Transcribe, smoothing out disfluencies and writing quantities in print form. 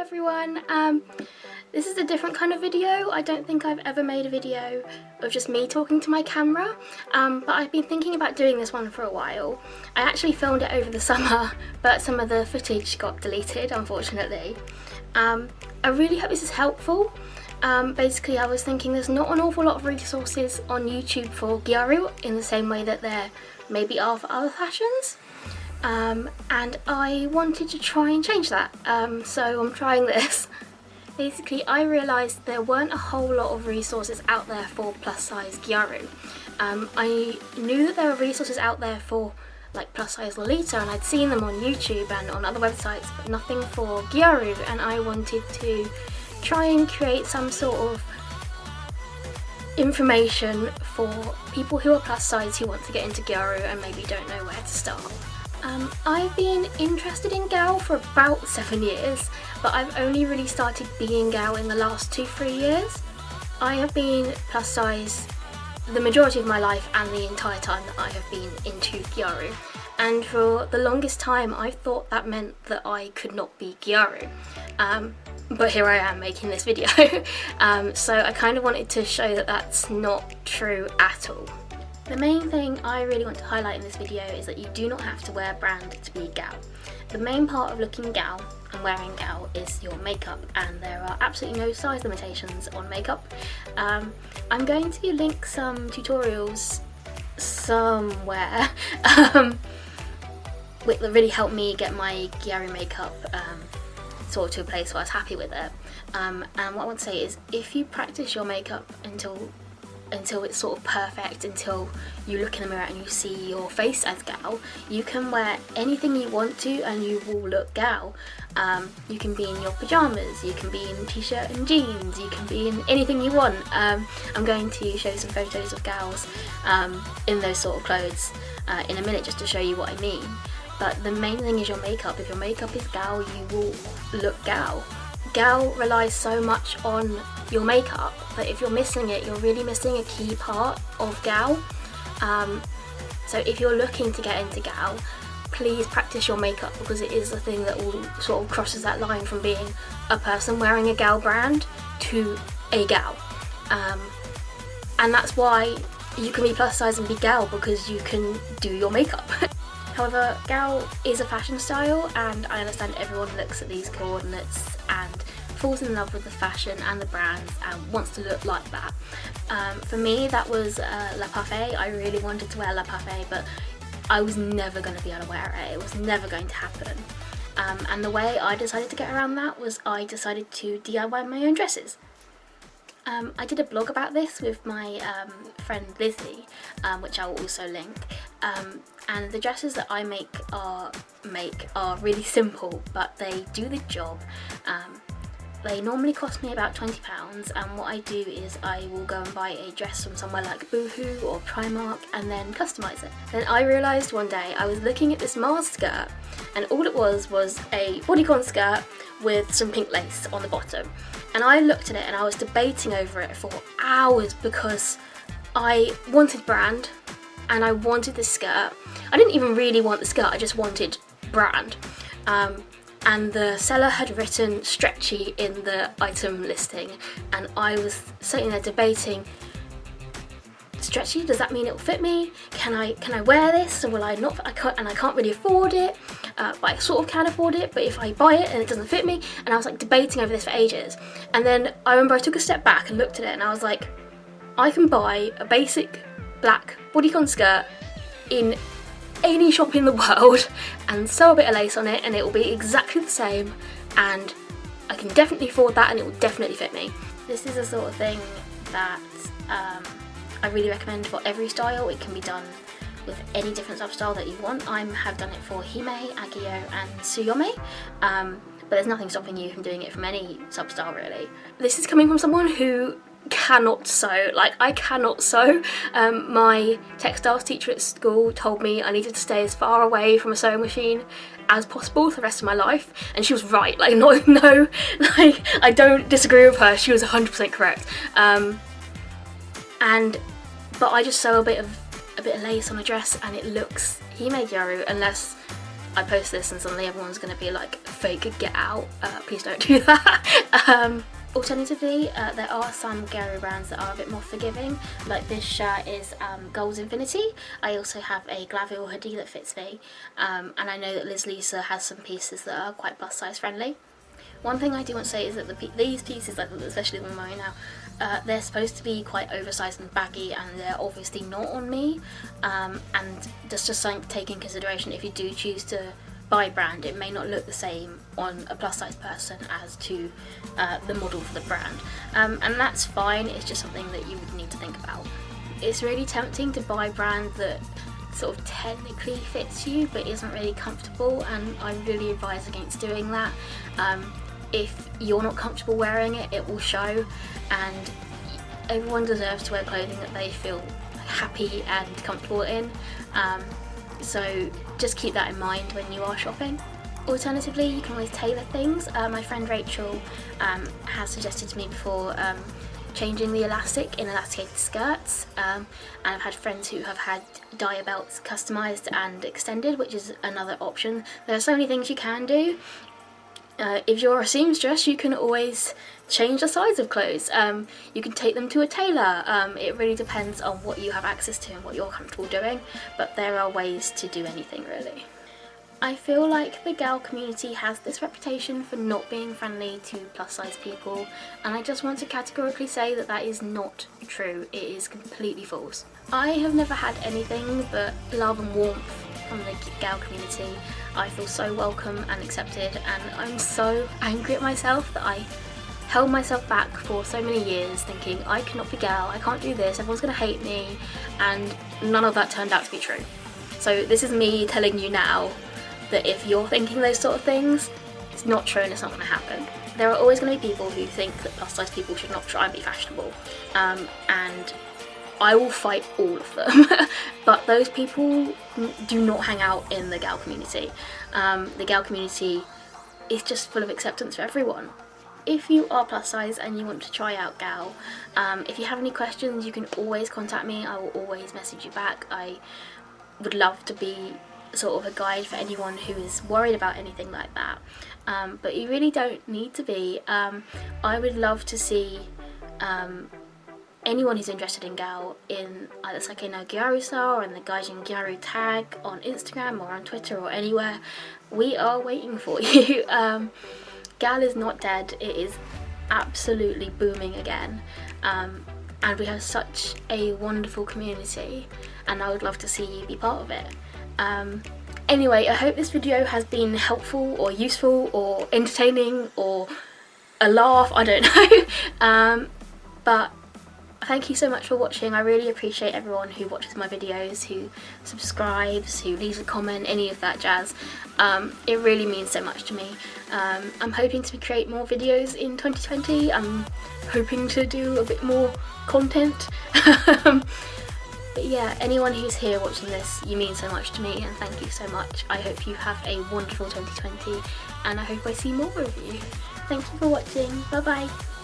everyone. This is a different kind of video. I don't think I've ever made a video of just me talking to my camera, but I've been thinking about doing this one for a while. I actually filmed it over the summer, but some of the footage got deleted, unfortunately. I really hope this is helpful. Basically, I was thinking there's not an awful lot of resources on YouTube for Gyaru in the same way that there maybe are for other fashions. And I wanted to try and change that, so I'm trying this. Basically, I realised there weren't a whole lot of resources out there for plus size Gyaru. I knew that there were resources out there for like plus size Lolita, and I'd seen them on YouTube and on other websites, but nothing for Gyaru, and I wanted to try and create some sort of information for people who are plus size who want to get into Gyaru and maybe don't know where to start. I've been interested in Gal for about 7 years, but I've only really started being Gal in the last 2-3 years. I have been plus size the majority of my life and the entire time that I have been into Gyaru, and for the longest time I thought that meant that I could not be Gyaru. But here I am making this video. So I kind of wanted to show that that's not true at all. The main thing I really want to highlight in this video is that you do not have to wear brand to be Gal. The main part of looking Gal and wearing Gal is your makeup, and there are absolutely no size limitations on makeup. I'm going to link some tutorials somewhere that really helped me get my Gyaru makeup sort of to a place where I was happy with it. And what I want to say is, if you practice your makeup until it's sort of perfect, until you look in the mirror and you see your face as Gal, you can wear anything you want to and you will look Gal. You can be in your pyjamas, you can be in t-shirt and jeans, you can be in anything you want. I'm going to show some photos of Gals in those sort of clothes in a minute, just to show you what I mean. But the main thing is your makeup. If your makeup is Gal, you will look Gal. Gal relies so much on your makeup that if you're missing it, you're really missing a key part of Gal. So if you're looking to get into Gal, please practice your makeup, because it is the thing that will sort of crosses that line from being a person wearing a Gal brand to a Gal. And that's why you can be plus size and be Gal, because you can do your makeup. However, Gal is a fashion style, and I understand everyone looks at these coordinates and falls in love with the fashion and the brands and wants to look like that. For me, that was La Parfait. I really wanted to wear La Parfait, but I was never going to be able to wear it. It was never going to happen. And the way I decided to get around that was I decided to DIY my own dresses. I did a blog about this with my friend Lizzie, which I will also link, and the dresses that I make are really simple, but they do the job. They normally cost me about £20, and what I do is I will go and buy a dress from somewhere like Boohoo or Primark and then customise it. Then I realised one day I was looking at this Mars skirt, and all it was a bodycon skirt with some pink lace on the bottom. And I looked at it and I was debating over it for hours, because I wanted brand and I wanted this skirt. I didn't even really want the skirt, I just wanted brand. And the seller had written stretchy in the item listing, and I was sitting there debating, stretchy, does that mean it will fit me? Can I wear this, or will I not? I can't really afford it, but I sort of can afford it, but if I buy it and it doesn't fit me, and I was like debating over this for ages. And then I remember I took a step back and looked at it, and I was like, I can buy a basic black bodycon skirt in any shop in the world and sew a bit of lace on it, and it will be exactly the same, and I can definitely afford that, and it will definitely fit me. This is the sort of thing that I really recommend for every style. It can be done with any different substyle that you want. I have done it for Hime, Agio and Tsuyome, but there's nothing stopping you from doing it from any substyle really. This is coming from someone who cannot sew. Like, I cannot sew. My textiles teacher at school told me I needed to stay as far away from a sewing machine as possible for the rest of my life, and she was right. Like, no, like, I don't disagree with her. She was 100% correct. But I just sew a bit of lace on a dress and it looks Hime Gyaru, unless I post this and suddenly everyone's going to be like, fake get out, please don't do that. Alternatively, there are some Gyaru brands that are a bit more forgiving, like this shirt is Goals Infinity. I also have a Glaville hoodie that fits me, and I know that Lizzie has some pieces that are quite plus size friendly. One thing I do want to say is that these pieces, like especially the one I'm wearing now, they're supposed to be quite oversized and baggy, and they're obviously not on me, and that's just something to take in consideration. If you do choose to buy brand, it may not look the same on a plus size person as to the model for the brand, and that's fine. It's just something that you would need to think about. It's really tempting to buy brand that sort of technically fits you but isn't really comfortable, and I really advise against doing that. If you're not comfortable wearing it, it will show, and everyone deserves to wear clothing that they feel happy and comfortable in. So just keep that in mind when you are shopping. Alternatively, you can always tailor things. My friend Rachel has suggested to me before changing the elastic in elasticated skirts, and I've had friends who have had dye belts customised and extended, which is another option. There are so many things you can do. If you're a seamstress, you can always change the size of clothes. You can take them to a tailor. It really depends on what you have access to and what you're comfortable doing, but there are ways to do anything really. I feel like the gal community has this reputation for not being friendly to plus size people, and I just want to categorically say that that is not true. It is completely false. I have never had anything but love and warmth from the gal community. I feel so welcome and accepted, and I'm so angry at myself that I held myself back for so many years thinking I cannot be gal, I can't do this, everyone's gonna hate me, and none of that turned out to be true. So this is me telling you now that if you're thinking those sort of things, it's not true and it's not going to happen. There are always going to be people who think that plus size people should not try and be fashionable, and I will fight all of them. But those people do not hang out in the gal community. The gal community is just full of acceptance for everyone. If you are plus size and you want to try out gal, if you have any questions, you can always contact me. I will always message you back. I would love to be sort of a guide for anyone who is worried about anything like that, but you really don't need to be. I would love to see anyone who's interested in gal in either Sakeno Gyaru style or in the Gaijin Gyaru tag on Instagram or on Twitter or anywhere. We are waiting for you. Gal is not dead, it is absolutely booming again, and we have such a wonderful community, and I would love to see you be part of it. Anyway, I hope this video has been helpful or useful or entertaining or a laugh, I don't know. But thank you so much for watching. I really appreciate everyone who watches my videos, who subscribes, who leaves a comment, any of that jazz. It really means so much to me. I'm hoping to create more videos in 2020. I'm hoping to do a bit more content. But yeah, anyone who's here watching this, you mean so much to me, and thank you so much. I hope you have a wonderful 2020, and I hope I see more of you. Thank you for watching. Bye bye.